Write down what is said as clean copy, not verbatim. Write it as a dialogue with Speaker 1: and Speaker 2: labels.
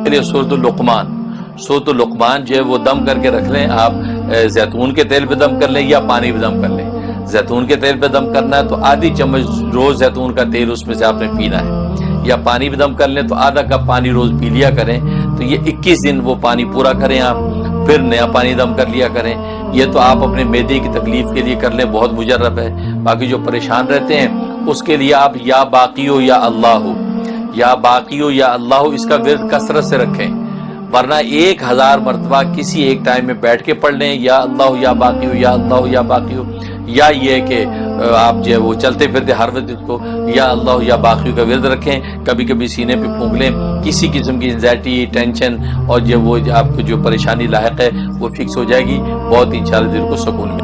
Speaker 1: لیے سورۃ اللقمان جو ہے وہ دم کر کے رکھ لیں آپ، زیتون کے تیل پہ دم کر لیں یا پانی پہ دم کر لیں۔ زیتون کے تیل پہ دم کرنا ہے تو آدھی چمچ روز زیتون کا تیل اس میں سے آپ نے پینا ہے، یا پانی پہ دم کر لیں تو آدھا کپ پانی روز پی لیا کریں۔ تو یہ 21 دن وہ پانی پورا کریں آپ، پھر نیا پانی دم کر لیا کریں۔ یہ تو آپ اپنے معدے کی تکلیف کے لیے کر لیں، بہت مجرب ہے۔ باقی جو پریشان رہتے ہیں اس کے لیے آپ یا باقی ہو یا اللہ ہو، یا باقی ہو یا اللہ ہو، اس کا ورد کثرت سے رکھیں، ورنہ 1000 مرتبہ کسی ایک ٹائم میں بیٹھ کے پڑھ لیں، یا اللہ ہو یا باقی ہو یا اللہ ہو یا باقی ہو، یا یہ کہ آپ جو ہے وہ چلتے پھرتے ہر وقت اس کو یا اللہ ہو یا باقی ہو کا ورد رکھیں۔ کبھی کبھی سینے پہ پھونک لیں، کسی قسم کی انزائٹی، ٹینشن اور جو وہ آپ کو جو پریشانی لاحق ہے وہ فکس ہو جائے گی، بہت انشاءاللہ دل کو سکون